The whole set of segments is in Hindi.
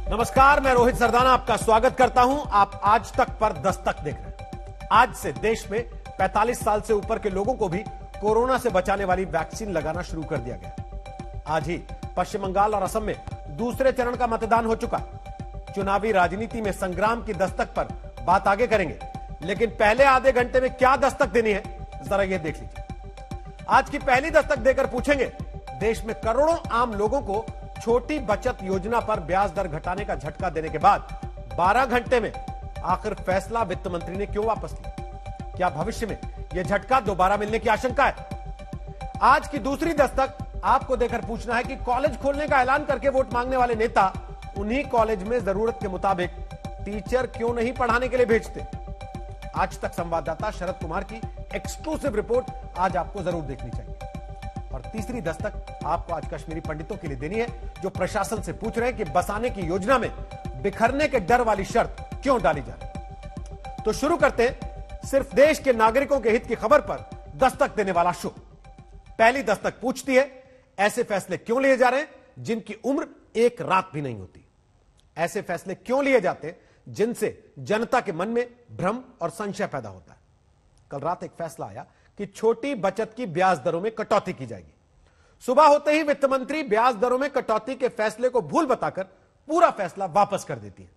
नमस्कार, मैं रोहित सरदाना आपका स्वागत करता हूं। आप आज तक पर दस्तक देख रहे हैं। आज से देश में 45 साल से ऊपर के लोगों को भी कोरोना से बचाने वाली वैक्सीन लगाना शुरू कर दिया गया। आज ही पश्चिम बंगाल और असम में दूसरे चरण का मतदान हो चुका है। चुनावी राजनीति में संग्राम की दस्तक पर बात आगे करेंगे, लेकिन पहले आधे घंटे में क्या दस्तक देनी है जरा ये देख लीजिए। आज की पहली दस्तक देकर पूछेंगे, देश में करोड़ों आम लोगों को छोटी बचत योजना पर ब्याज दर घटाने का झटका देने के बाद 12 घंटे में आखिर फैसला वित्त मंत्री ने क्यों वापस लिया? क्या भविष्य में यह झटका दोबारा मिलने की आशंका है? आज की दूसरी दस्तक आपको देकर पूछना है कि कॉलेज खोलने का ऐलान करके वोट मांगने वाले नेता उन्हीं कॉलेज में जरूरत के मुताबिक टीचर क्यों नहीं पढ़ाने के लिए भेजते? आज तक संवाददाता शरद कुमार की एक्सक्लूसिव रिपोर्ट आज आपको जरूर देखनी चाहिए। और तीसरी दस्तक आपको आज कश्मीरी पंडितों के लिए देनी है, जो प्रशासन से पूछ रहे हैं कि बसाने की योजना में बिखरने के डर वाली शर्त क्यों डाली जा रही। तो शुरू करते हैं सिर्फ देश के नागरिकों के हित की खबर पर दस्तक देने वाला शो। पहली दस्तक पूछती है, ऐसे फैसले क्यों लिए जा रहे हैं जिनकी उम्र एक रात भी नहीं होती? ऐसे फैसले क्यों लिए जाते जिनसे जनता के मन में भ्रम और संशय पैदा होता है? कल रात एक फैसला आया कि छोटी बचत की ब्याज दरों में कटौती की जाएगी। सुबह होते ही वित्त मंत्री ब्याज दरों में कटौती के फैसले को भूल बताकर पूरा फैसला वापस कर देती है।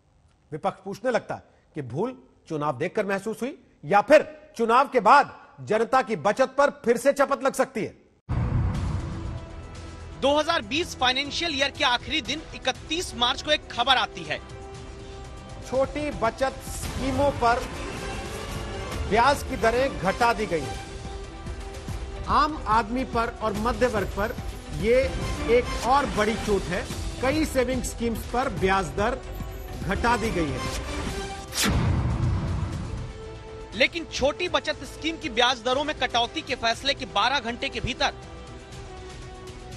विपक्ष पूछने लगता है कि भूल चुनाव देखकर महसूस हुई या फिर चुनाव के बाद जनता की बचत पर फिर से चपत लग सकती है। 2020 फाइनेंशियल ईयर के आखिरी दिन 31 मार्च को एक खबर आती है। छोटी बचत स्कीमों पर ब्याज की दरें घटा दी गई हैं। आम आदमी पर और मध्य वर्ग पर यह एक और बड़ी चोट है। कई सेविंग स्कीम्स पर ब्याज दर घटा दी गई है। लेकिन छोटी बचत स्कीम की ब्याज दरों में कटौती के फैसले के 12 घंटे के भीतर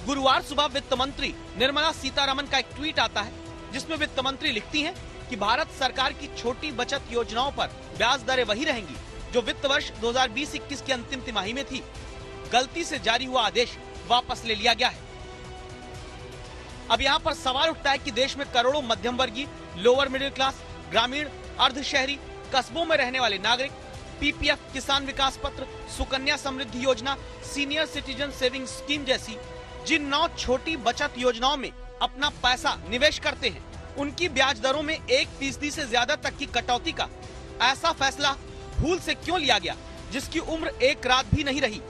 गुरुवार सुबह वित्त मंत्री निर्मला सीतारमण का एक ट्वीट आता है, जिसमें वित्त मंत्री लिखती हैं कि भारत सरकार की छोटी बचत योजनाओं पर ब्याज दरें वही रहेंगी जो वित्त वर्ष 2020-21 की अंतिम तिमाही में थी। गलती से जारी हुआ आदेश वापस ले लिया गया है। अब यहाँ पर सवाल उठता है कि देश में करोड़ों मध्यम वर्गीय, लोअर मिडिल क्लास, ग्रामीण, अर्ध शहरी, कस्बों में रहने वाले नागरिक पीपीएफ, किसान विकास पत्र, सुकन्या समृद्धि योजना, सीनियर सिटीजन सेविंग स्कीम जैसी जिन 9 छोटी बचत योजनाओं में अपना पैसा निवेश करते हैं, उनकी ब्याज दरों में 1% से ज्यादा तक की कटौती का ऐसा फैसला भूल से क्यों लिया गया, जिसकी उम्र एक रात भी नहीं रही?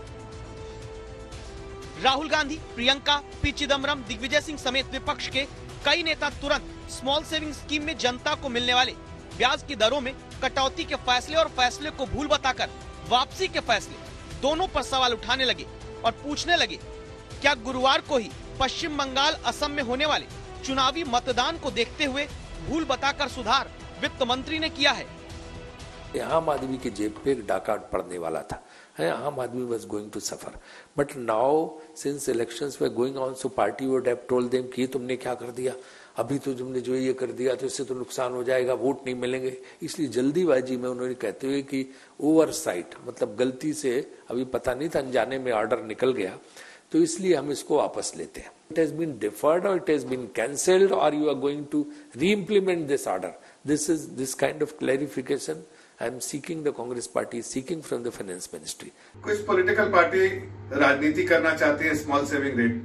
राहुल गांधी, प्रियंका, पी चिदम्बरम, दिग्विजय सिंह समेत विपक्ष के कई नेता तुरंत स्मॉल सेविंग स्कीम में जनता को मिलने वाले ब्याज की दरों में कटौती के फैसले और फैसले को भूल बताकर वापसी के फैसले दोनों पर सवाल उठाने लगे और पूछने लगे, क्या गुरुवार को ही पश्चिम बंगाल, असम में होने वाले चुनावी मतदान को देखते हुए भूल बताकर सुधार वित्त मंत्री ने किया है? आम आदमी की जेब पे एक डाका पड़ने वाला था। आम आदमी was going to suffer. But now, since elections were going on, so party would have told them कि तुमने क्या कर दिया, अभी तो तुमने जो ये कर दिया तो इससे तो नुकसान हो जाएगा, वोट नहीं मिलेंगे। इसलिए जल्दीबाजी में उन्होंने कहते हुए कि ओवरसाइट, मतलब गलती से, अभी पता नहीं था, अनजाने में ऑर्डर निकल गया, तो इसलिए हम इसको वापस लेते हैं। It has been deferred or it has been cancelled or you are going to re-implement this order. This kind of clarification I am seeking, the Congress party is seeking from the finance ministry. कुछ पॉलिटिकल पार्टी राजनीति करना चाहती है स्मॉल सेविंग रेट,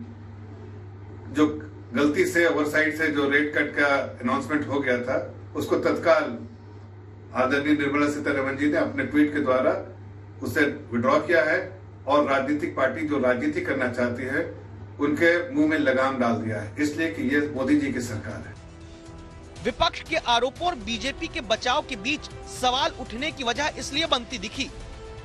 जो गलती से ओवरसाइट से जो रेट कट का अनाउंसमेंट हो गया था, उसको तत्काल आदरणीय निर्मला सीतारमण जी ने अपने ट्वीट के द्वारा उसे विड्रॉ किया है और राजनीतिक पार्टी जो राजनीति करना चाहती है उनके मुंह में लगाम डाल दिया है, इसलिए कि ये मोदी जी की सरकार है। विपक्ष के आरोपों और बीजेपी के बचाव के बीच सवाल उठने की वजह इसलिए बनती दिखी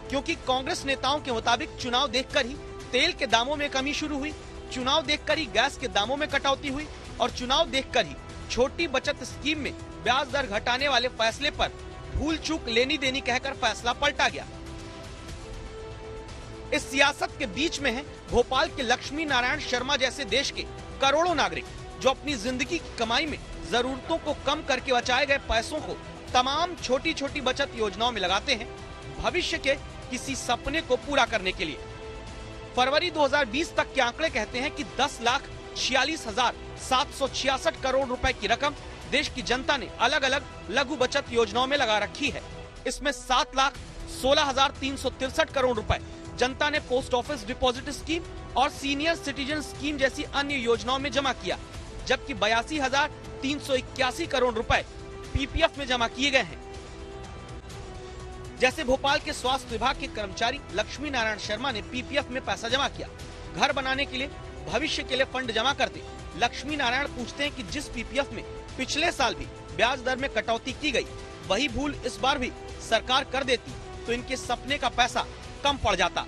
क्योंकि कांग्रेस नेताओं के मुताबिक चुनाव देखकर ही तेल के दामों में कमी शुरू हुई, चुनाव देखकर ही गैस के दामों में कटौती हुई और चुनाव देखकर ही छोटी बचत स्कीम में ब्याज दर घटाने वाले फैसले पर भूल चूक लेनी देनी कहकर फैसला पलटा गया। इस सियासत के बीच में है भोपाल के लक्ष्मी नारायण शर्मा जैसे देश के करोड़ों नागरिक जो अपनी जिंदगी की कमाई में जरूरतों को कम करके बचाए गए पैसों को तमाम छोटी छोटी बचत योजनाओं में लगाते हैं भविष्य के किसी सपने को पूरा करने के लिए। फरवरी 2020 तक के आंकड़े कहते हैं कि 10,46,766 करोड़ रुपए की रकम देश की जनता ने अलग अलग लघु बचत योजनाओं में लगा रखी है। इसमें 7,16,363 करोड़ रुपए जनता ने पोस्ट ऑफिस डिपॉजिट स्कीम और सीनियर सिटीजन स्कीम जैसी अन्य योजनाओं में जमा किया, जबकि 82,381 करोड़ रुपए पीपीएफ में जमा किए गए हैं। जैसे भोपाल के स्वास्थ्य विभाग के कर्मचारी लक्ष्मी नारायण शर्मा ने पीपीएफ में पैसा जमा किया। घर बनाने के लिए, भविष्य के लिए फंड जमा करते लक्ष्मी नारायण पूछते हैं कि जिस पीपीएफ में पिछले साल भी ब्याज दर में कटौती की गई, वही भूल इस बार भी सरकार कर देती तो इनके सपने का पैसा कम पड़ जाता।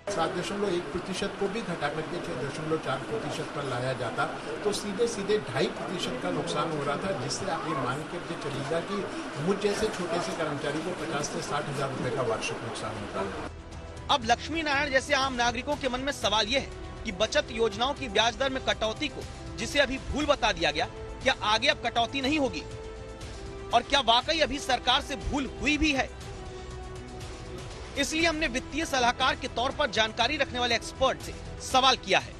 7.1% को भी घटा करके 6.4% पर लाया जाता तो सीधे 2.5% का नुकसान हो रहा था, जिससे आप ये मान के चलिएगा कि मुझ जैसे छोटे से कर्मचारी को 50 से 60 हजार रुपए का वार्षिक नुकसान होता है। अब लक्ष्मी नारायण जैसे आम नागरिकों के मन में सवाल ये है कि बचत योजनाओं की ब्याज दर में कटौती को, जिसे अभी भूल बता दिया गया, क्या आगे अब कटौती नहीं होगी? और क्या वाकई अभी सरकार से भूल हुई भी है? इसलिए हमने वित्तीय सलाहकार के तौर पर जानकारी रखने वाले एक्सपर्ट से सवाल किया है।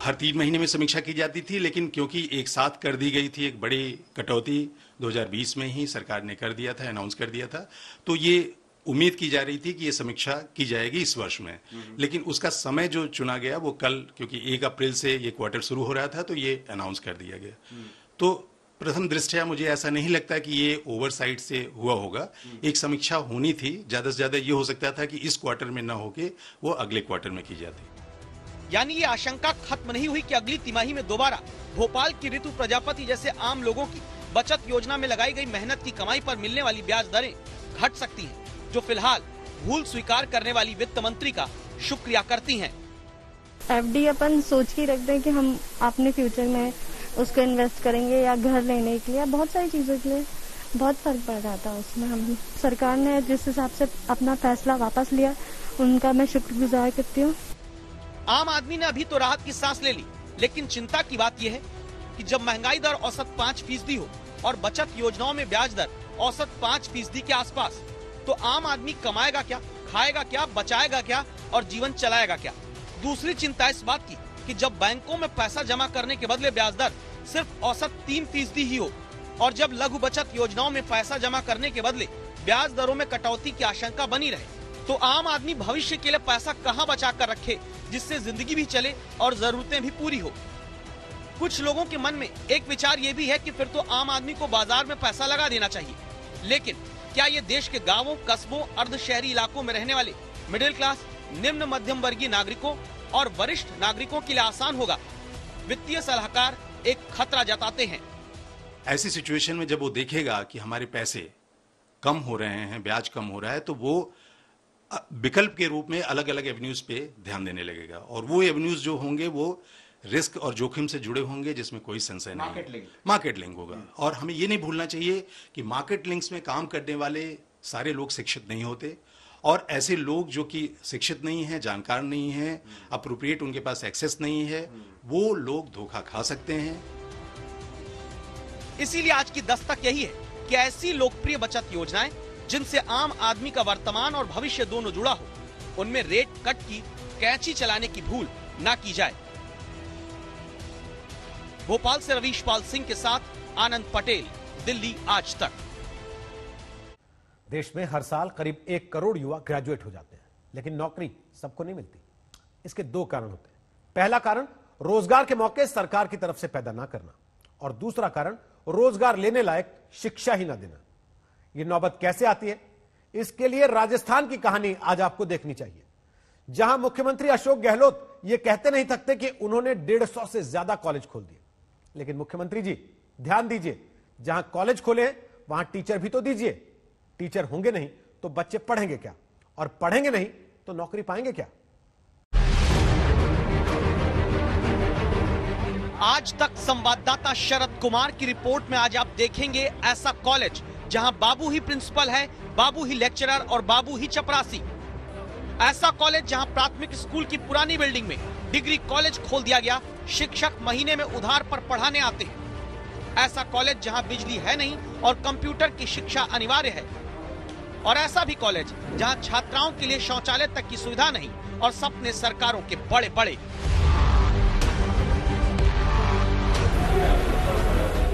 हर 3 महीने में समीक्षा की जाती थी, लेकिन क्योंकि एक साथ कर दी गई थी एक बड़ी कटौती, 2020 में ही सरकार ने कर दिया था, अनाउंस कर दिया था, तो ये उम्मीद की जा रही थी कि ये समीक्षा की जाएगी इस वर्ष में। लेकिन उसका समय जो चुना गया वो कल, क्योंकि 1 अप्रैल से ये क्वार्टर शुरू हो रहा था, तो ये अनाउंस कर दिया गया। तो प्रथम दृष्टया मुझे ऐसा नहीं लगता कि ये ओवरसाइट से हुआ होगा। एक समीक्षा होनी थी, ज्यादा से ज्यादा ये हो सकता था कि इस क्वार्टर में न होके वो अगले क्वार्टर में की जाती। यानी ये आशंका खत्म नहीं हुई कि अगली तिमाही में दोबारा भोपाल की ऋतु प्रजापति जैसे आम लोगों की बचत योजना में लगाई गई मेहनत की कमाई पर मिलने वाली ब्याज दरें घट सकती हैं, जो फिलहाल भूल स्वीकार करने वाली वित्त मंत्री का शुक्रिया करती हैं। एफडी अपन सोच के रखते हैं कि हम अपने फ्यूचर में उसको इन्वेस्ट करेंगे या घर लेने के लिए, बहुत सारी चीजों के लिए बहुत फर्क पड़ जाता है उसमें। हम सरकार ने जिस हिसाब से अपना फैसला वापस लिया, उनका मैं शुक्रगुजार करती हूँ। आम आदमी ने अभी तो राहत की सांस ले ली, लेकिन चिंता की बात यह है कि जब महंगाई दर औसत 5% हो और बचत योजनाओं में ब्याज दर औसत 5% के आसपास, तो आम आदमी कमाएगा क्या, खाएगा क्या, बचाएगा क्या और जीवन चलाएगा क्या? दूसरी चिंता इस बात की कि जब बैंकों में पैसा जमा करने के बदले ब्याज दर सिर्फ औसत 3% ही हो और जब लघु बचत योजनाओं में पैसा जमा करने के बदले ब्याज दरों में कटौती की आशंका बनी रहे, तो आम आदमी भविष्य के लिए पैसा कहां बचा कर रखे जिससे जिंदगी भी चले और जरूरतें भी पूरी हो। कुछ लोगों के मन में एक विचार ये भी है कि फिर तो आम आदमी को बाजार में पैसा लगा देना चाहिए, लेकिन क्या ये देश के गांवों, कस्बों, अर्ध शहरी इलाकों में रहने वाले मिडिल क्लास, निम्न मध्यम वर्गीय नागरिकों और वरिष्ठ नागरिकों के लिए आसान होगा? वित्तीय सलाहकार एक खतरा जताते हैं। ऐसी सिचुएशन में जब वो देखेगा कि हमारे पैसे कम हो रहे हैं, ब्याज कम हो रहा है, तो वो विकल्प के रूप में अलग अलग एवेन्यूज पे ध्यान देने लगेगा, और वो एवेन्यूज जो होंगे वो रिस्क और जोखिम से जुड़े होंगे, जिसमें कोई संशय नहीं है। मार्केट लिंक होगा। और हमें ये नहीं भूलना चाहिए कि मार्केट लिंक्स में काम करने वाले सारे लोग शिक्षित नहीं होते, और ऐसे लोग जो कि शिक्षित नहीं है, जानकार नहीं है, अप्रोप्रिएट उनके पास एक्सेस नहीं है, वो लोग धोखा खा सकते हैं। इसीलिए आज की दस्तक यही है कि ऐसी लोकप्रिय बचत योजनाएं जिनसे आम आदमी का वर्तमान और भविष्य दोनों जुड़ा हो, उनमें रेट कट की कैंची चलाने की भूल ना की जाए। भोपाल से रवीश पाल सिंह के साथ आनंद पटेल, दिल्ली आज तक। देश में हर साल करीब 1 करोड़ युवा ग्रेजुएट हो जाते हैं, लेकिन नौकरी सबको नहीं मिलती। इसके 2 कारण होते हैं। पहला कारण रोजगार के मौके सरकार की तरफ से पैदा ना करना, और दूसरा कारण रोजगार लेने लायक शिक्षा ही ना देना। यह नौबत कैसे आती है, इसके लिए राजस्थान की कहानी आज आपको देखनी चाहिए, जहां मुख्यमंत्री अशोक गहलोत यह कहते नहीं थकते कि उन्होंने 150 से ज्यादा कॉलेज खोल दिए। लेकिन मुख्यमंत्री जी ध्यान दीजिए, जहां कॉलेज खोले हैं वहां टीचर भी तो दीजिए। टीचर होंगे नहीं तो बच्चे पढ़ेंगे क्या, और पढ़ेंगे नहीं तो नौकरी पाएंगे क्या? आज तक संवाददाता शरद कुमार की रिपोर्ट में आज आप देखेंगे ऐसा कॉलेज जहां बाबू ही प्रिंसिपल है, बाबू ही लेक्चरर और बाबू ही चपरासी। ऐसा कॉलेज जहां प्राथमिक स्कूल की पुरानी बिल्डिंग में डिग्री कॉलेज खोल दिया गया, शिक्षक महीने में उधार पर पढ़ाने आते हैं। ऐसा कॉलेज जहां बिजली है नहीं और कंप्यूटर की शिक्षा अनिवार्य है। और ऐसा भी कॉलेज जहां छात्राओं के लिए शौचालय तक की सुविधा नहीं और सपने सरकारों के बड़े बड़े।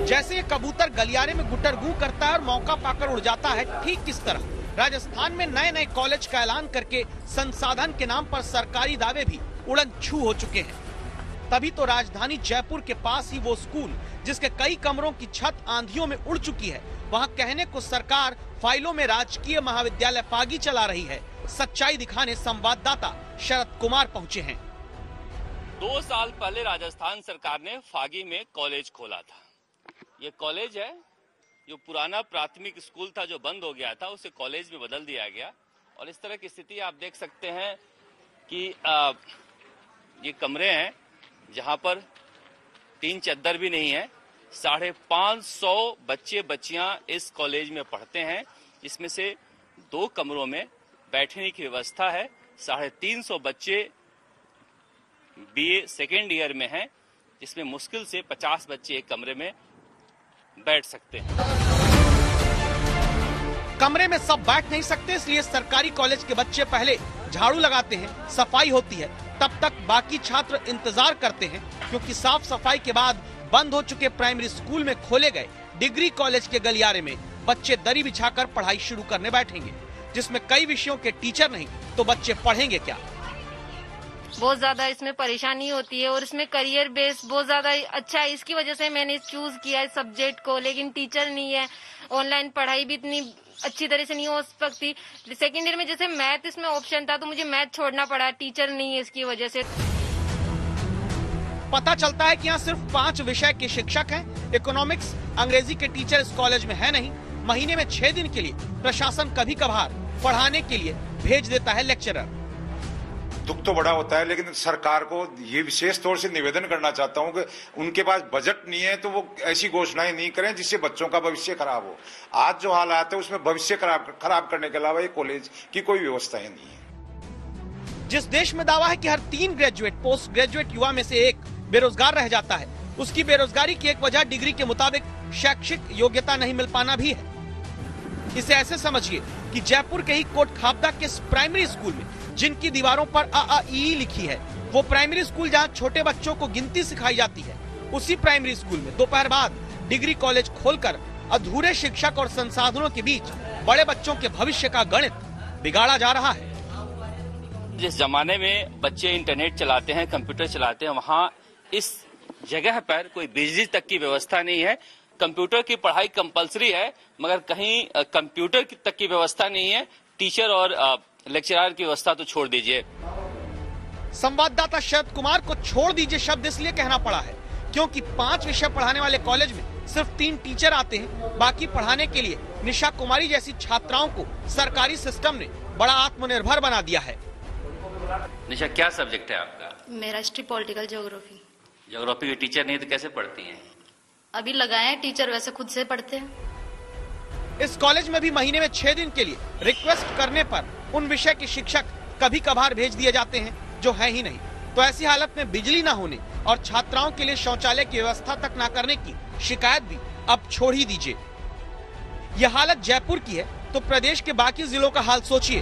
जैसे ये कबूतर गलियारे में गुटरगू करता है और मौका पाकर उड़ जाता है, ठीक किस तरह राजस्थान में नए नए कॉलेज का ऐलान करके संसाधन के नाम पर सरकारी दावे भी उड़न छू हो चुके हैं। तभी तो राजधानी जयपुर के पास ही वो स्कूल जिसके कई कमरों की छत आंधियों में उड़ चुकी है, वहाँ कहने को सरकार फाइलों में राजकीय महाविद्यालय पागी चला रही है। सच्चाई दिखाने संवाददाता शरद कुमार पहुँचे हैं। 2 साल पहले राजस्थान सरकार ने फागी में कॉलेज खोला था। ये कॉलेज है जो पुराना प्राथमिक स्कूल था जो बंद हो गया था, उसे कॉलेज में बदल दिया गया। और इस तरह की स्थिति आप देख सकते हैं कि ये कमरे हैं जहां पर 3 चद्दर भी नहीं है। 550 बच्चे बच्चियां इस कॉलेज में पढ़ते हैं, जिसमें से 2 कमरों में बैठने की व्यवस्था है। 350 बच्चे BA सेकेंड ईयर में हैं, जिसमें मुश्किल से 50 बच्चे एक कमरे में बैठ सकते हैं। कमरे में सब बैठ नहीं सकते, इसलिए सरकारी कॉलेज के बच्चे पहले झाड़ू लगाते हैं, सफाई होती है, तब तक बाकी छात्र इंतजार करते हैं, क्योंकि साफ सफाई के बाद बंद हो चुके प्राइमरी स्कूल में खोले गए डिग्री कॉलेज के गलियारे में बच्चे दरी बिछाकर पढ़ाई शुरू करने बैठेंगे, जिसमें कई विषयों के टीचर नहीं तो बच्चे पढ़ेंगे क्या। बहुत ज्यादा इसमें परेशानी होती है और इसमें करियर बेस बहुत ज्यादा अच्छा है। इसकी वजह से मैंने चूज किया है सब्जेक्ट को, लेकिन टीचर नहीं है। ऑनलाइन पढ़ाई भी इतनी अच्छी तरह से नहीं हो सकती। सेकेंड ईयर में जैसे मैथ इसमें ऑप्शन था तो मुझे मैथ छोड़ना पड़ा, टीचर नहीं है इसकी वजह से। पता चलता है कि यहाँ सिर्फ 5 विषय के शिक्षक हैं। इकोनॉमिक्स, अंग्रेजी के टीचर इस कॉलेज में है नहीं। महीने में 6 दिन के लिए प्रशासन कभी कभार पढ़ाने के लिए भेज देता है लेक्चरर। दुख तो बड़ा होता है, लेकिन सरकार को ये विशेष तौर से निवेदन करना चाहता हूं कि उनके पास बजट नहीं है तो वो ऐसी घोषणाएं नहीं करें जिससे बच्चों का भविष्य खराब हो। आज जो हालात है उसमें भविष्य खराब करने के अलावा ये कॉलेज की कोई व्यवस्थाएं नहीं है। जिस देश में दावा है कि हर 3 ग्रेजुएट पोस्ट ग्रेजुएट युवा में से एक बेरोजगार रह जाता है, उसकी बेरोजगारी की एक वजह डिग्री के मुताबिक शैक्षिक योग्यता नहीं मिल पाना भी है। इसे ऐसे समझिए कि जयपुर के ही कोट खापदा के प्राइमरी स्कूल में जिनकी दीवारों पर AAEE लिखी है, वो प्राइमरी स्कूल जहां छोटे बच्चों को गिनती सिखाई जाती है, उसी प्राइमरी स्कूल में दोपहर बाद डिग्री कॉलेज खोलकर अधूरे शिक्षक और संसाधनों के बीच बड़े बच्चों के भविष्य का गणित बिगाड़ा जा रहा है। जिस जमाने में बच्चे इंटरनेट चलाते हैं, कंप्यूटर चलाते हैं, वहाँ इस जगह पर कोई बिजली तक की व्यवस्था नहीं है। कंप्यूटर की पढ़ाई कंपलसरी है, मगर कहीं कंप्यूटर तक की व्यवस्था नहीं है। टीचर और लेक्चरर की व्यवस्था तो छोड़ दीजिए। संवाददाता शरद कुमार को छोड़ दीजिए शब्द इसलिए कहना पड़ा है क्योंकि 5 विषय पढ़ाने वाले कॉलेज में सिर्फ 3 टीचर आते हैं। बाकी पढ़ाने के लिए निशा कुमारी जैसी छात्राओं को सरकारी सिस्टम ने बड़ा आत्मनिर्भर बना दिया है। निशा, क्या सब्जेक्ट है आपका? मेरा हिस्ट्री, पॉलिटिकल, ज्योग्राफी। ज्योग्राफी के टीचर नहीं तो कैसे पढ़ती हैं? अभी लगाए हैं टीचर, वैसे खुद से पढ़ते हैं। इस कॉलेज में भी महीने में 6 दिन के लिए रिक्वेस्ट करने पर उन विषय के शिक्षक कभी कभार भेज दिए जाते हैं जो है ही नहीं। तो ऐसी हालत में बिजली न होने और छात्राओं के लिए शौचालय की व्यवस्था तक न करने की शिकायत भी अब छोड़ ही दीजिए। यह हालत जयपुर की है तो प्रदेश के बाकी जिलों का हाल सोचिए।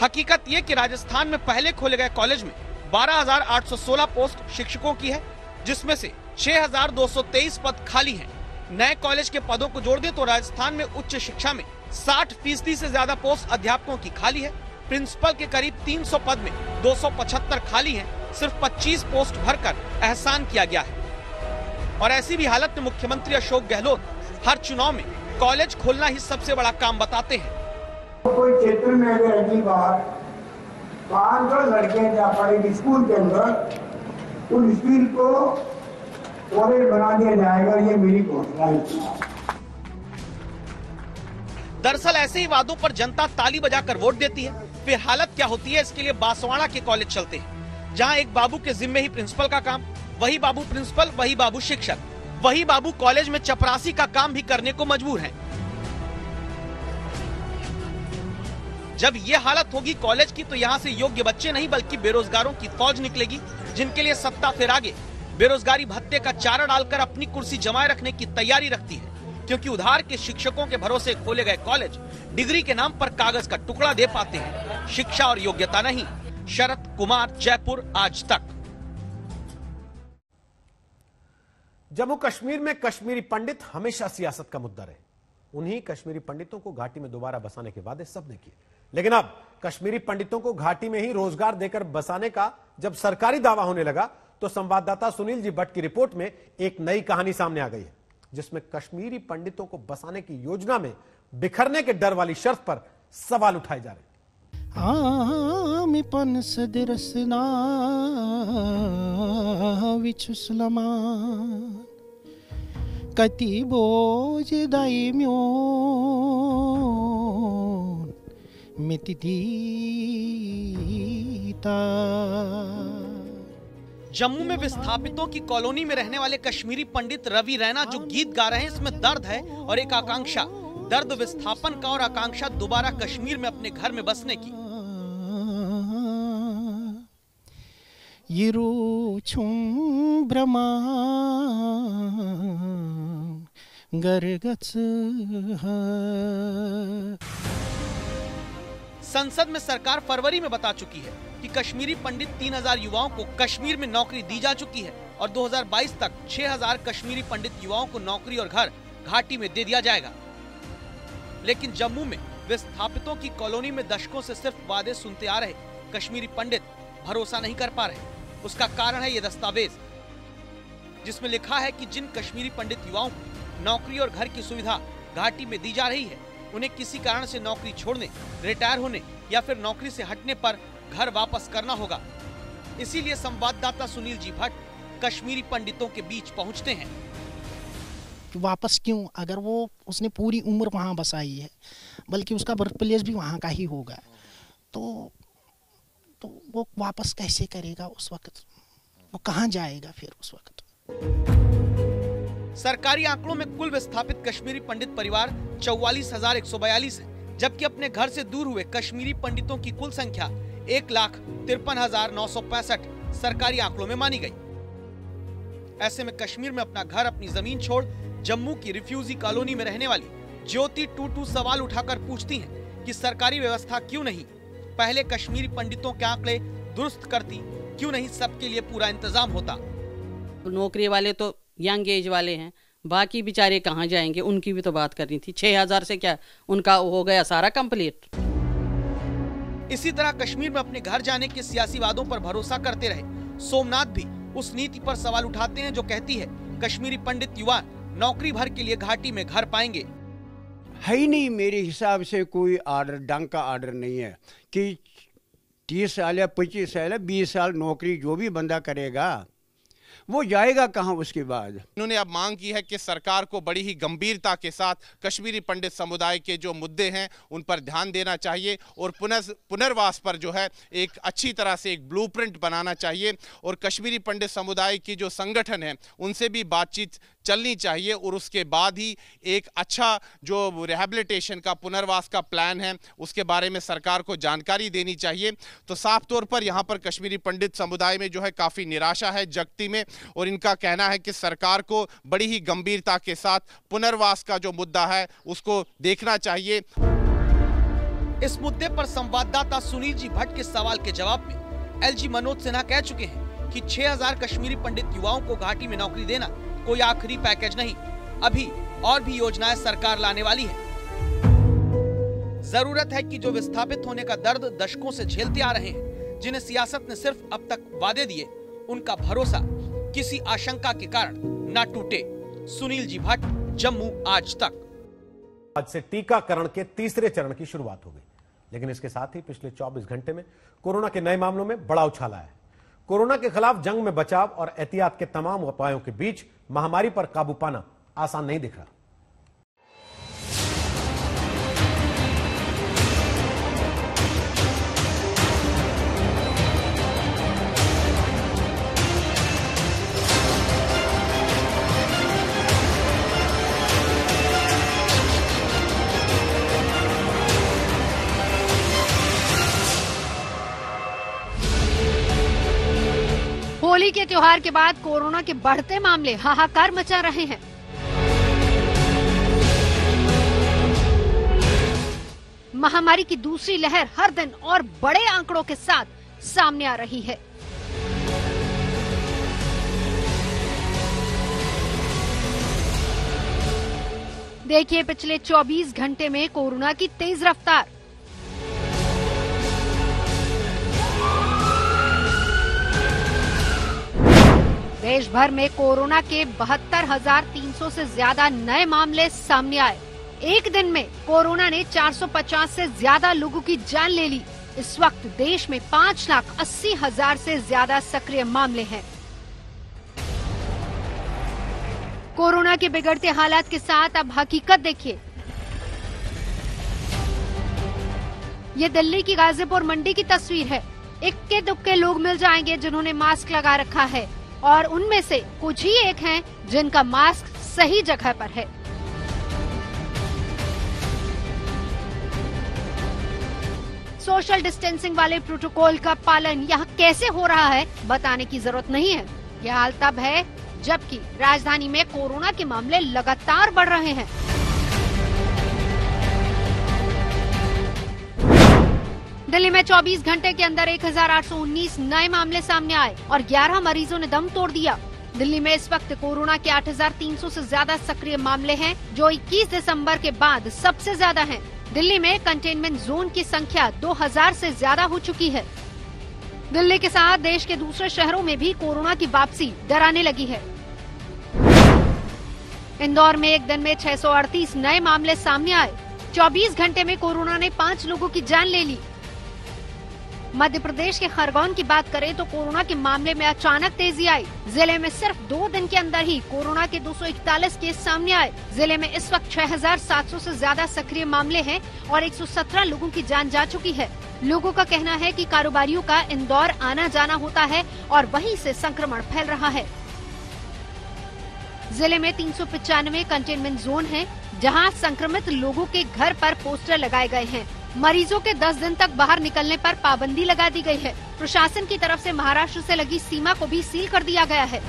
हकीकत ये कि राजस्थान में पहले खोले गए कॉलेज में 12,816 पोस्ट शिक्षकों की है, जिसमें से 6,223 पद खाली हैं। नए कॉलेज के पदों को जोड़ दे तो राजस्थान में उच्च शिक्षा में 60% से ज्यादा पोस्ट अध्यापकों की खाली है। प्रिंसिपल के करीब 300 पद में 275 खाली हैं। सिर्फ 25 पोस्ट भरकर एहसान किया गया है। और ऐसी भी हालत में मुख्यमंत्री अशोक गहलोत हर चुनाव में कॉलेज खोलना ही सबसे बड़ा काम बताते हैं। कोई क्षेत्र में अगर अगली बार 500 लड़के जा पड़ेगी स्कूल के अंदर, उन स्कूल को कॉलेज बना दिया जाएगा, ये मेरी घोषणा है। दरअसल ऐसे ही वादों पर जनता ताली बजाकर वोट देती है। फिर हालत क्या होती है इसके लिए बांसवाड़ा के कॉलेज चलते हैं, जहां एक बाबू के जिम्मे ही प्रिंसिपल का काम, वही बाबू प्रिंसिपल, वही बाबू शिक्षक, वही बाबू कॉलेज में चपरासी का काम भी करने को मजबूर हैं। जब ये हालत होगी कॉलेज की तो यहाँ से योग्य बच्चे नहीं बल्कि बेरोजगारों की फौज निकलेगी, जिनके लिए सत्ता फिर आगे बेरोजगारी भत्ते का चारा डालकर अपनी कुर्सी जमाए रखने की तैयारी रखती है। क्योंकि उधार के शिक्षकों के भरोसे खोले गए कॉलेज डिग्री के नाम पर कागज का टुकड़ा दे पाते हैं, शिक्षा और योग्यता नहीं। शरद कुमार, जयपुर, आज तक। जम्मू कश्मीर में कश्मीरी पंडित हमेशा सियासत का मुद्दा रहे। उन्हीं कश्मीरी पंडितों को घाटी में दोबारा बसाने के वादे सबने किए, लेकिन अब कश्मीरी पंडितों को घाटी में ही रोजगार देकर बसाने का जब सरकारी दावा होने लगा तो संवाददाता सुनील जी भट्ट की रिपोर्ट में एक नई कहानी सामने आ गई है, जिसमें कश्मीरी पंडितों को बसाने की योजना में बिखरने के डर वाली शर्त पर सवाल उठाए जा रहे हैं। कति बोझ दाइम्यो मितिदीता। जम्मू में विस्थापितों की कॉलोनी में रहने वाले कश्मीरी पंडित रवि रैना जो गीत गा रहे हैं, इसमें दर्द है और एक आकांक्षा। दर्द विस्थापन का और आकांक्षा दोबारा कश्मीर में अपने घर में बसने की। संसद में सरकार फरवरी में बता चुकी है कि कश्मीरी पंडित 3000 युवाओं को कश्मीर में नौकरी दी जा चुकी है और 2022 तक 6000 कश्मीरी पंडित युवाओं को नौकरी और घर घाटी में दे दिया जाएगा। लेकिन जम्मू में विस्थापितों की कॉलोनी में दशकों से सिर्फ वादे सुनते आ रहे कश्मीरी पंडित भरोसा नहीं कर पा रहे। उसका कारण है ये दस्तावेज, जिसमें लिखा है कि जिन कश्मीरी पंडित युवाओं को नौकरी और घर की सुविधा घाटी में दी जा रही है, उन्हें किसी कारण से नौकरी छोड़ने, रिटायर होने या फिर नौकरी से हटने पर घर वापस करना होगा। इसीलिए संवाददाता सुनील जी भट्ट कश्मीरी पंडितों के बीच पहुंचते हैं। वापस क्यों, अगर वो उसने पूरी उम्र वहाँ बसाई है, बल्कि उसका बर्थ प्लेस भी वहाँ का ही होगा, तो वो वापस कैसे करेगा उस वक्त? वो कहाँ जाएगा फिर उस वक्त? सरकारी आंकड़ों में कुल विस्थापित कश्मीरी पंडित परिवार 44,142 है, जबकि अपने घर से दूर हुए कश्मीरी पंडितों की कुल संख्या 1,53,965 सरकारी आंकड़ों में मानी गई। ऐसे में कश्मीर में अपना घर, अपनी जमीन छोड़ जम्मू की रिफ्यूजी कॉलोनी में रहने वाली ज्योति टूटू सवाल उठाकर पूछती हैं कि सरकारी व्यवस्था क्यों नहीं पहले कश्मीरी पंडितों के आंकड़े दुरुस्त करती, क्यों नहीं सबके लिए पूरा इंतजाम होता। नौकरी वाले तो यंग एज वाले हैं, बाकी बेचारे कहाँ जाएंगे, उनकी भी तो बात करनी थी। 6000 से क्या उनका हो गया सारा कंप्लीट। इसी तरह कश्मीर में अपने घर जाने के सियासी वादों पर भरोसा करते रहे सोमनाथ भी उस नीति पर सवाल उठाते हैं जो कहती है कश्मीरी पंडित युवा नौकरी भर के लिए घाटी में घर पाएंगे। है ही नहीं, मेरे हिसाब से कोई ऑर्डर, डंग का ऑर्डर नहीं है कि 30 साल या 25 साल या 20 साल नौकरी जो भी बंदा करेगा वो जाएगा कहाँ उसके बाद। उन्होंने अब मांग की है कि सरकार को बड़ी ही गंभीरता के साथ कश्मीरी पंडित समुदाय के जो मुद्दे हैं उन पर ध्यान देना चाहिए और पुनर्वास पर जो है एक अच्छी तरह से एक ब्लूप्रिंट बनाना चाहिए और कश्मीरी पंडित समुदाय की जो संगठन है उनसे भी बातचीत चलनी चाहिए और उसके बाद ही एक अच्छा जो रिहैबिलिटेशन का, पुनर्वास का प्लान है उसके बारे में सरकार को जानकारी देनी चाहिए। तो साफ तौर पर यहाँ पर कश्मीरी पंडित समुदाय में जो है काफ़ी निराशा है जगती में और इनका कहना है कि सरकार को बड़ी ही गंभीरता के साथ पुनर्वास का जो मुद्दा है उसको देखना चाहिए। इस मुद्दे पर संवाददाता सुनील जी भट्ट के सवाल के जवाब में एलजी मनोज सिन्हा कह चुके हैं कि 6000 कश्मीरी पंडित युवाओं को घाटी में नौकरी देना कोई आखिरी पैकेज नहीं, अभी और भी योजनाएं सरकार लाने वाली है। जरूरत है कि जो विस्थापित होने का दर्द दशकों से झेलते आ रहे हैं, जिन्हें सियासत ने सिर्फ अब तक वादे दिए, उनका भरोसा किसी आशंका के कारण न टूटे। सुनील जी भट्ट, जम्मू आज तक। आज से टीकाकरण के तीसरे चरण की शुरुआत हो गई, लेकिन इसके साथ ही पिछले 24 घंटे में कोरोना के नए मामलों में बड़ा उछाल आया है। कोरोना के खिलाफ जंग में बचाव और एहतियात के तमाम उपायों के बीच महामारी पर काबू पाना आसान नहीं दिख रहा। होली के त्योहार के बाद कोरोना के बढ़ते मामले हाहाकार मचा रहे हैं। महामारी की दूसरी लहर हर दिन और बड़े आंकड़ों के साथ सामने आ रही है। देखिए पिछले 24 घंटे में कोरोना की तेज रफ्तार। देश भर में कोरोना के 72,300 से ज्यादा नए मामले सामने आए। एक दिन में कोरोना ने 450 से ज्यादा लोगों की जान ले ली। इस वक्त देश में 5,80,000 से ज्यादा सक्रिय मामले हैं। कोरोना के बिगड़ते हालात के साथ अब हकीकत देखिए। ये दिल्ली की गाजीपुर मंडी की तस्वीर है। इक्के दुक्के लोग मिल जाएंगे जिन्होंने मास्क लगा रखा है और उनमें से कुछ ही एक हैं जिनका मास्क सही जगह पर है। सोशल डिस्टेंसिंग वाले प्रोटोकॉल का पालन यहाँ कैसे हो रहा है बताने की जरूरत नहीं है। यह हाल तब है जबकि राजधानी में कोरोना के मामले लगातार बढ़ रहे हैं। दिल्ली में 24 घंटे के अंदर 1,819 नए मामले सामने आए और 11 मरीजों ने दम तोड़ दिया। दिल्ली में इस वक्त कोरोना के 8,300 से ज्यादा सक्रिय मामले हैं, जो 21 दिसंबर के बाद सबसे ज्यादा हैं। दिल्ली में कंटेनमेंट जोन की संख्या 2,000 से ज्यादा हो चुकी है। दिल्ली के साथ देश के दूसरे शहरों में भी कोरोना की वापसी डराने लगी है। इंदौर में एक दिन में 638 नए मामले सामने आए। 24 घंटे में कोरोना ने 5 लोगों की जान ले ली। मध्य प्रदेश के खरगोन की बात करें तो कोरोना के मामले में अचानक तेजी आई। जिले में सिर्फ 2 दिन के अंदर ही कोरोना के 241 केस सामने आए। जिले में इस वक्त 6,700 से ज्यादा सक्रिय मामले हैं और 117 लोगों की जान जा चुकी है। लोगों का कहना है कि कारोबारियों का इंदौर आना जाना होता है और वहीं से संक्रमण फैल रहा है। जिले में 395 कंटेनमेंट जोन हैं, जहां संक्रमित लोगों के घर पर पोस्टर लगाए गए हैं। मरीजों के 10 दिन तक बाहर निकलने पर पाबंदी लगा दी गई है। प्रशासन की तरफ से महाराष्ट्र से लगी सीमा को भी सील कर दिया गया है।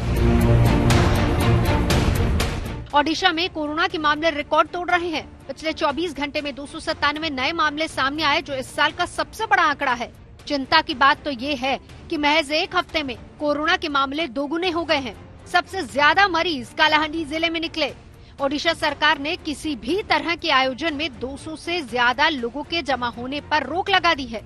ओडिशा में कोरोना के मामले रिकॉर्ड तोड़ रहे हैं। पिछले 24 घंटे में 297 नए मामले सामने आए, जो इस साल का सबसे बड़ा आंकड़ा है। चिंता की बात तो ये है कि महज एक हफ्ते में कोरोना के मामले दोगुने हो गए हैं। सबसे ज्यादा मरीज कालाहांडी जिले में निकले। ओडिशा सरकार ने किसी भी तरह के आयोजन में 200 से ज्यादा लोगों के जमा होने पर रोक लगा दी है।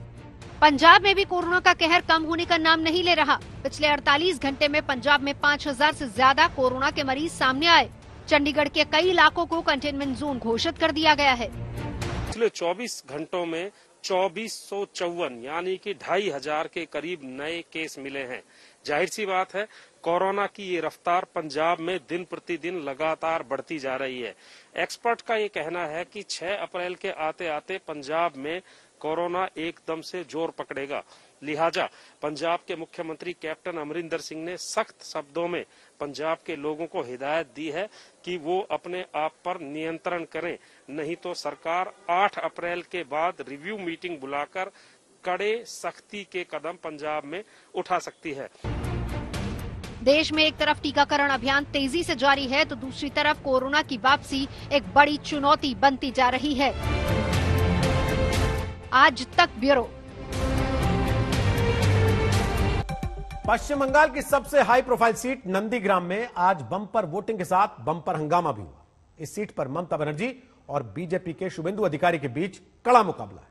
पंजाब में भी कोरोना का कहर कम होने का नाम नहीं ले रहा। पिछले 48 घंटे में पंजाब में 5,000 से ज्यादा कोरोना के मरीज सामने आए। चंडीगढ़ के कई इलाकों को कंटेनमेंट जोन घोषित कर दिया गया है। पिछले 24 घंटों में 2454 यानी कि 2,500 के करीब नए केस मिले हैं। जाहिर सी बात है, कोरोना की ये रफ्तार पंजाब में दिन प्रतिदिन लगातार बढ़ती जा रही है। एक्सपर्ट का ये कहना है कि 6 अप्रैल के आते आते पंजाब में कोरोना एकदम से जोर पकड़ेगा। लिहाजा पंजाब के मुख्यमंत्री कैप्टन अमरिंदर सिंह ने सख्त शब्दों में पंजाब के लोगों को हिदायत दी है कि वो अपने आप पर नियंत्रण करें, नहीं तो सरकार 8 अप्रैल के बाद रिव्यू मीटिंग बुलाकर कड़े सख्ती के कदम पंजाब में उठा सकती है। देश में एक तरफ टीकाकरण अभियान तेजी से जारी है, तो दूसरी तरफ कोरोना की वापसी एक बड़ी चुनौती बनती जा रही है। आज तक ब्यूरो। पश्चिम बंगाल की सबसे हाई प्रोफाइल सीट नंदीग्राम में आज बम्पर वोटिंग के साथ बम्पर हंगामा भी हुआ। इस सीट पर ममता बनर्जी और बीजेपी के शुभेंदु अधिकारी के बीच कड़ा मुकाबला है।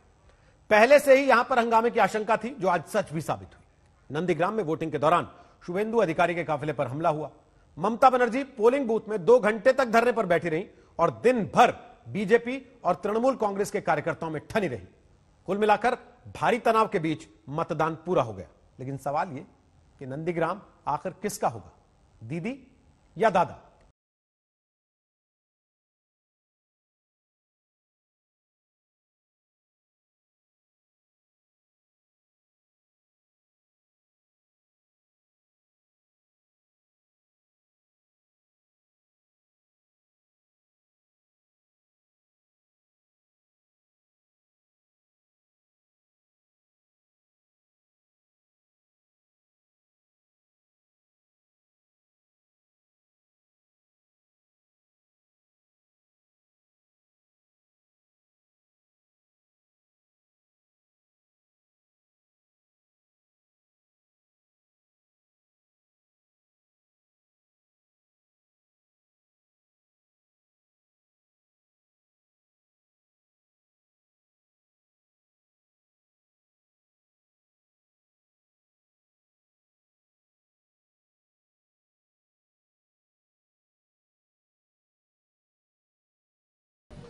पहले से ही यहां पर हंगामे की आशंका थी, जो आज सच भी साबित हुई। नंदीग्राम में वोटिंग के दौरान शुभेंदु अधिकारी के काफिले पर हमला हुआ। ममता बनर्जी पोलिंग बूथ में 2 घंटे तक धरने पर बैठी रहीं और दिन भर बीजेपी और तृणमूल कांग्रेस के कार्यकर्ताओं में ठनी रही। कुल मिलाकर भारी तनाव के बीच मतदान पूरा हो गया। लेकिन सवाल यह कि नंदीग्राम आखिर किसका होगा, दीदी या दादा?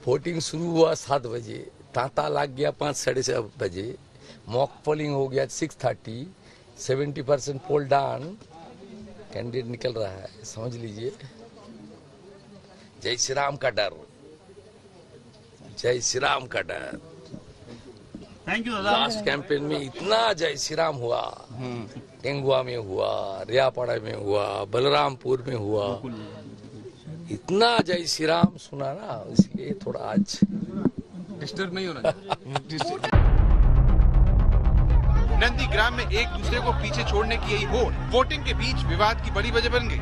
वोटिंग शुरू हुआ 7 बजे, तांता लग गया 5 साढ़े 6 बजे, मॉक पोलिंग हो गया 6:30, 70% पोल डाउन, कैंडिडेट निकल रहा है, समझ लीजिए। जय श्री राम का डर, जय श्री राम का डर। थैंक यू दादा। लास्ट कैंपेन में इतना जय श्री राम हुआ, टेंगुआ में हुआ, रियापाड़ा में हुआ, बलरामपुर में हुआ, इतना जय श्री राम सुना ना, इसलिए थोड़ा आज डिस्टर्ब नहीं होना। नंदीग्राम में एक दूसरे को पीछे छोड़ने की यही होड़ वोटिंग के बीच विवाद की बड़ी वजह बन गई।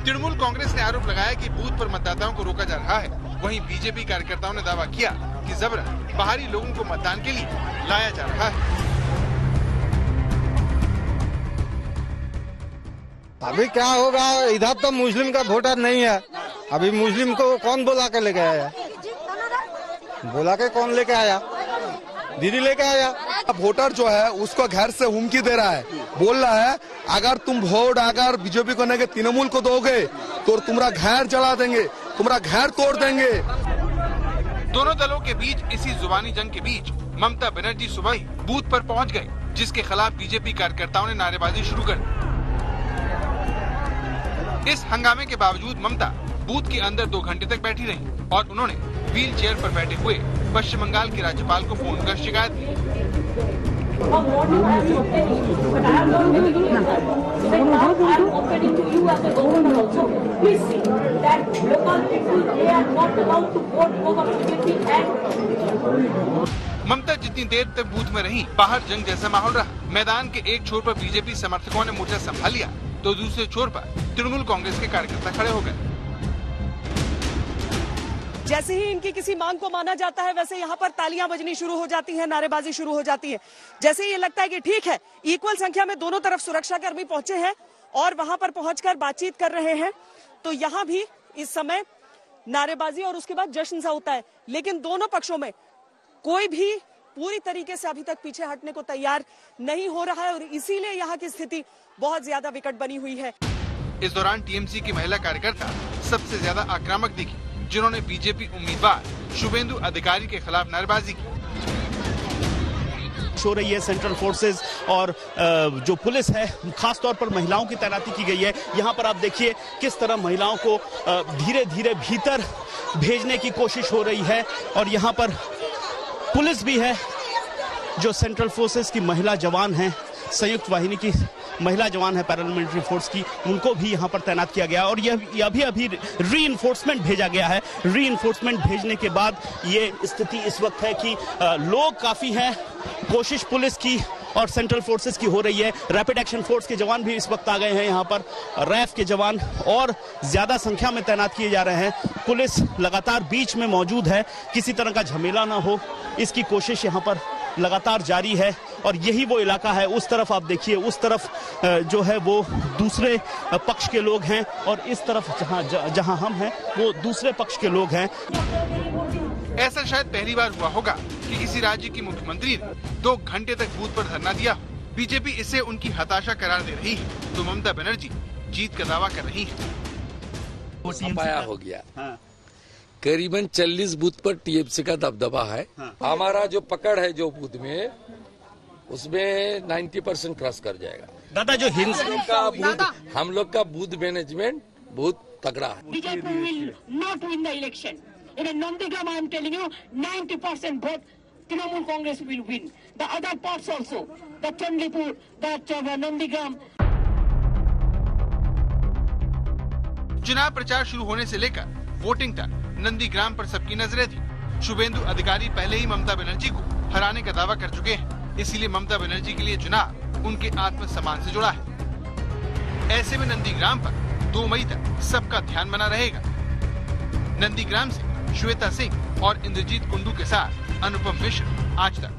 तृणमूल कांग्रेस ने आरोप लगाया कि बूथ पर मतदाताओं को रोका जा रहा है। वहीं बीजेपी कार्यकर्ताओं ने दावा किया कि जबरन बाहरी लोगों को मतदान के लिए लाया जा रहा है। अभी क्या होगा, इधर तो मुस्लिम का वोटर नहीं है। अभी मुस्लिम को कौन बुला के लेके आया? बुला के कौन लेके आया? दीदी लेके आया। वोटर जो है उसको घर से हुमकी दे रहा है, बोल रहा है अगर तुम वोट अगर बीजेपी को नहीं तृणमूल को दोगे तो तुम्हारा घर जला देंगे, तुम्हारा घर तोड़ देंगे। दोनों दलों के बीच इसी जुबानी जंग के बीच ममता बनर्जी सुबह ही बूथ पर पहुंच गए, जिसके खिलाफ बीजेपी कार्यकर्ताओं ने नारेबाजी शुरू कर दी। इस हंगामे के बावजूद ममता बूथ के अंदर 2 घंटे तक बैठी रही और उन्होंने व्हील चेयर पर बैठे हुए पश्चिम बंगाल के राज्यपाल को फोन कर शिकायत की। ममता जितनी देर तक बूथ में रही, बाहर जंग जैसा माहौल रहा। मैदान के एक छोर पर बीजेपी समर्थकों ने मोर्चा संभाल लिया तो दूसरे छोर पर तृणमूल कांग्रेस के कार्यकर्ता खड़े हो गए। जैसे ही इनकी किसी मांग को माना जाता है वैसे यहाँ पर तालियां बजनी शुरू हो जाती हैं, नारेबाजी शुरू हो जाती है। जैसे ही ये लगता है कि ठीक है, इक्वल संख्या में दोनों तरफ सुरक्षाकर्मी पहुंचे हैं और वहां पर पहुंचकर बातचीत कर रहे हैं, तो यहाँ भी इस समय नारेबाजी और उसके बाद जश्न सा होता है। लेकिन दोनों पक्षों में कोई भी पूरी तरीके से अभी तक पीछे हटने को तैयार नहीं हो रहा है और इसीलिए यहाँ की स्थिति बहुत ज्यादा विकट बनी हुई है। इस दौरान टीएमसी की महिला कार्यकर्ता सबसे ज्यादा आक्रामक दिखी, जिन्होंने बीजेपी उम्मीदवार शुभेंदु अधिकारी के खिलाफ नारेबाजी की। हो रही है सेंट्रल फोर्सेस और जो पुलिस है, खास तौर पर महिलाओं की तैनाती की गई है। यहाँ पर आप देखिए किस तरह महिलाओं को धीरे धीरे भीतर भेजने की कोशिश हो रही है और यहाँ पर पुलिस भी है, जो सेंट्रल फोर्सेस की महिला जवान हैं, संयुक्त वाहिनी की महिला जवान है पैरामिलिट्री फोर्स की, उनको भी यहाँ पर तैनात किया गया और यह अभी रीइंफोर्समेंट भेजा गया है। रीइंफोर्समेंट भेजने के बाद ये स्थिति इस वक्त है कि लोग काफी हैं, कोशिश पुलिस की और सेंट्रल फोर्सेस की हो रही है। रैपिड एक्शन फोर्स के जवान भी इस वक्त आ गए हैं यहाँ पर, रैफ के जवान और ज्यादा संख्या में तैनात किए जा रहे हैं। पुलिस लगातार बीच में मौजूद है, किसी तरह का झमेला ना हो इसकी कोशिश यहाँ पर लगातार जारी है। और यही वो इलाका है, उस तरफ आप देखिए, उस तरफ जो है वो दूसरे पक्ष के लोग हैं और इस तरफ जहां हम हैं वो दूसरे पक्ष के लोग हैं। ऐसा शायद पहली बार हुआ होगा कि किसी राज्य की मुख्यमंत्री ने 2 घंटे तक बूथ पर धरना दिया। बीजेपी इसे उनकी हताशा करार दे रही है तो ममता बनर्जी जीत का दावा कर रही है। सफाया हो गया। करीबन 40 बूथ पर टीएमसी का दबदबा है। हमारा जो पकड़ है जो बूथ में, उसमें 90% क्रॉस कर जाएगा। दादा जो हम लोग का बूथ मैनेजमेंट बहुत तगड़ा है। BJP will not win the election. In Nandigram, I am telling you, 90% vote Trinamool Congress will win. The other parts also, the Chandipur, that Nandigram. चुनाव प्रचार शुरू होने से लेकर वोटिंग तक नंदीग्राम पर सबकी नजरें थी। शुभेंदु अधिकारी पहले ही ममता बनर्जी को हराने का दावा कर चुके हैं, इसीलिए ममता बनर्जी के लिए चुनाव उनके आत्मसम्मान से जुड़ा है। ऐसे में नंदीग्राम पर 2 मई तक सबका ध्यान बना रहेगा। नंदीग्राम से श्वेता सिंह और इंद्रजीत कुंडू के साथ अनुपम मिश्र, आज तक।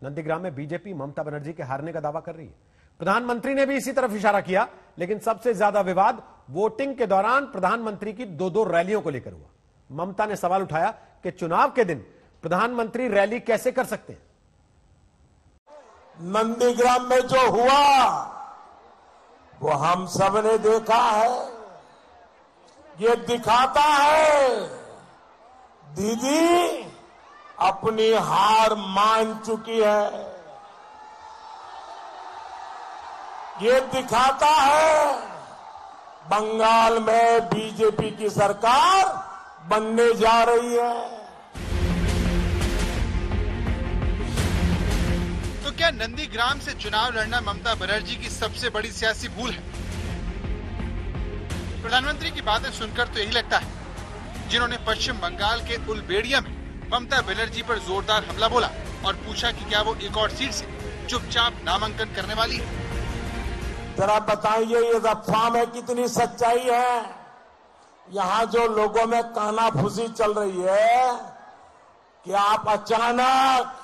नंदीग्राम में बीजेपी ममता बनर्जी के हारने का दावा कर रही है। प्रधानमंत्री ने भी इसी तरफ इशारा किया, लेकिन सबसे ज्यादा विवाद वोटिंग के दौरान प्रधानमंत्री की 2 रैलियों को लेकर हुआ। ममता ने सवाल उठाया कि चुनाव के दिन प्रधानमंत्री रैली कैसे कर सकते हैं। नंदीग्राम में जो हुआ वो हम सब ने देखा है। ये दिखाता है दीदी अपनी हार मान चुकी है। ये दिखाता है बंगाल में बीजेपी की सरकार बनने जा रही है। तो क्या नंदीग्राम से चुनाव लड़ना ममता बनर्जी की सबसे बड़ी सियासी भूल है? प्रधानमंत्री की बातें सुनकर तो यही लगता है जिन्होंने पश्चिम बंगाल के उलबेड़िया में ममता बनर्जी पर जोरदार हमला बोला और पूछा कि क्या वो एक और सीट से चुपचाप नामांकन करने वाली है। जरा बताइए ये अफवाह में कितनी सच्चाई है? यहाँ जो लोगों में कानाफूसी चल रही है कि आप अचानक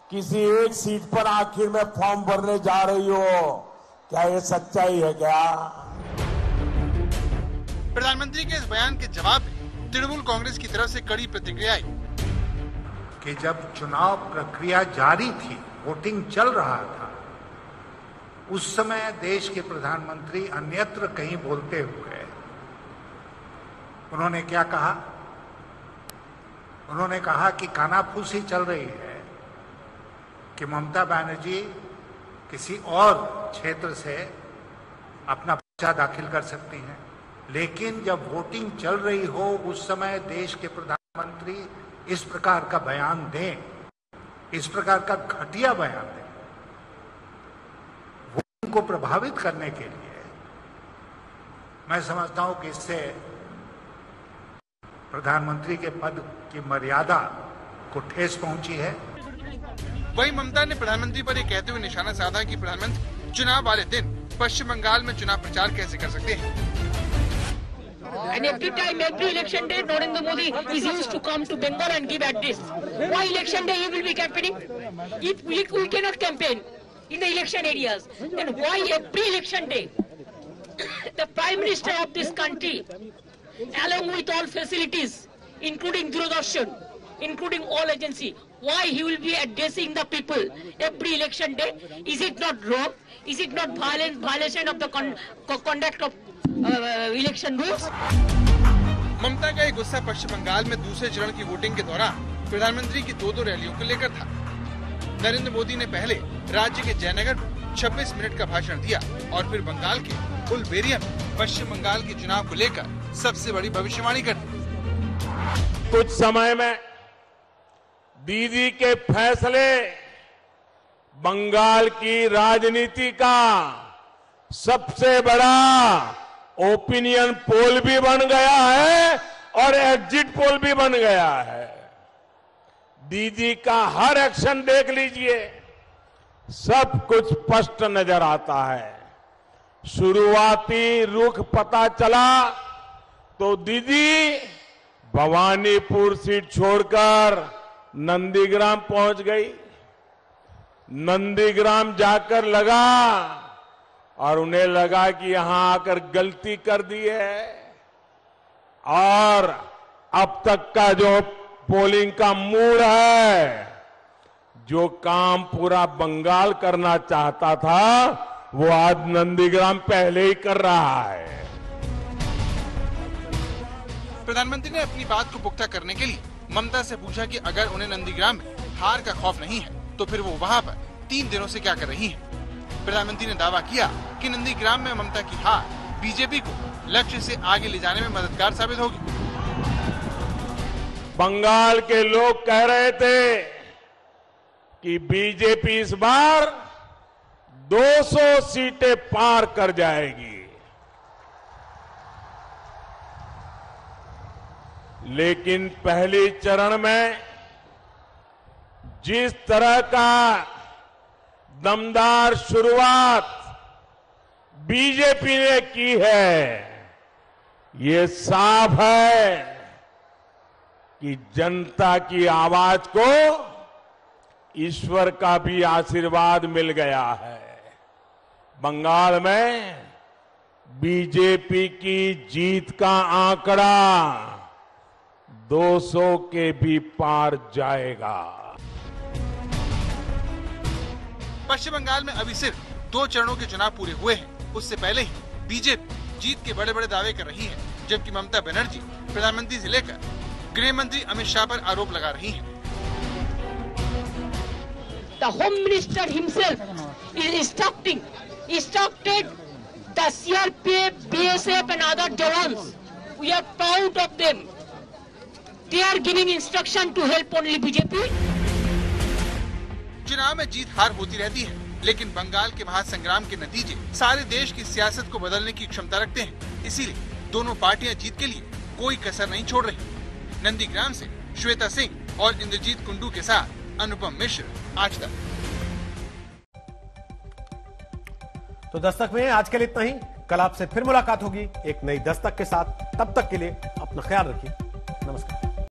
किसी एक सीट पर आखिर में फॉर्म भरने जा रही हो, क्या ये सच्चाई है क्या? प्रधानमंत्री के इस बयान के जवाब में तृणमूल कांग्रेस की तरफ से कड़ी प्रतिक्रिया आई कि जब चुनाव प्रक्रिया जारी थी, वोटिंग चल रहा था, उस समय देश के प्रधानमंत्री अन्यत्र कहीं बोलते हुए उन्होंने क्या कहा? उन्होंने कहा कि कानाफूसी चल रही है कि ममता बनर्जी किसी और क्षेत्र से अपना पर्चा दाखिल कर सकती हैं, लेकिन जब वोटिंग चल रही हो उस समय देश के प्रधानमंत्री इस प्रकार का बयान दें, इस प्रकार का घटिया बयान दें, वोटिंग को प्रभावित करने के लिए, मैं समझता हूं कि इससे प्रधानमंत्री के पद की मर्यादा को ठेस पहुंची है। वहीं ममता ने प्रधानमंत्री पर यह कहते हुए निशाना साधा कि प्रधानमंत्री चुनाव वाले दिन पश्चिम बंगाल में चुनाव प्रचार कैसे कर सकते हैं। And every time, every election day, Narendra Modi is used to come to Bengal and give address. Why election day he will be campaigning? If we cannot campaign in the election areas, then why every election day the Prime Minister of this country, along with all facilities, including Doordarshan, including all agency, why he will be addressing the people every election day? Is it not wrong? Is it not violation of the conduct of election rules? Mamata का ये गुस्सा पश्चिम बंगाल में दूसरे चरण की वोटिंग के दौरान प्रधानमंत्री की दो रैलियों को लेकर था। नरेंद्र मोदी ने पहले राज्य के जयनगर में 26 मिनट का भाषण दिया और फिर बंगाल के उलबेरिया में पश्चिम बंगाल के चुनाव को लेकर सबसे बड़ी भविष्यवाणी कर दी। कुछ समय में दीदी के फैसले बंगाल की राजनीति का सबसे बड़ा ओपिनियन पोल भी बन गया है और एग्जिट पोल भी बन गया है। दीदी का हर एक्शन देख लीजिए, सब कुछ स्पष्ट नजर आता है। शुरुआती रुख पता चला तो दीदी भवानीपुर सीट छोड़कर नंदीग्राम पहुंच गई। नंदीग्राम जाकर लगा और उन्हें लगा कि यहां आकर गलती कर दी है और अब तक का जो पोलिंग का मूड है, जो काम पूरा बंगाल करना चाहता था, वो आज नंदीग्राम पहले ही कर रहा है। प्रधानमंत्री ने अपनी बात को पुख्ता करने के लिए ममता से पूछा कि अगर उन्हें नंदीग्राम में हार का खौफ नहीं है तो फिर वो वहां पर 3 दिनों से क्या कर रही हैं? प्रधानमंत्री ने दावा किया कि नंदीग्राम में ममता की हार बीजेपी को लक्ष्य से आगे ले जाने में मददगार साबित होगी। बंगाल के लोग कह रहे थे कि बीजेपी इस बार 200 सीटें पार कर जाएगी, लेकिन पहले चरण में जिस तरह का दमदार शुरुआत बीजेपी ने की है, ये साफ है कि जनता की आवाज को ईश्वर का भी आशीर्वाद मिल गया है। बंगाल में बीजेपी की जीत का आंकड़ा 200 के भी पार जाएगा। पश्चिम बंगाल में अभी सिर्फ 2 चरणों के चुनाव पूरे हुए हैं। उससे पहले ही बीजेपी जीत के बड़े बड़े दावे कर रही है, जबकि ममता बनर्जी प्रधानमंत्री से लेकर गृह मंत्री अमित शाह पर आरोप लगा रही हैं। The Home Minister himself is instructed the CRPF, BSF and other jawans. We are proud of them. They are giving instruction to help only BJP. चुनाव में जीत हार होती रहती है, लेकिन बंगाल के महासंग्राम के नतीजे सारे देश की सियासत को बदलने की क्षमता रखते हैं। इसीलिए दोनों पार्टियां जीत के लिए कोई कसर नहीं छोड़ रही। नंदीग्राम से श्वेता सिंह और इंद्रजीत कुंडू के साथ अनुपम मिश्र, आज तक। तो दस्तक में आज के लिए इतना ही। कल आपसे फिर मुलाकात होगी एक नई दस्तक के साथ। तब तक के लिए अपना ख्याल रखिए। नमस्कार।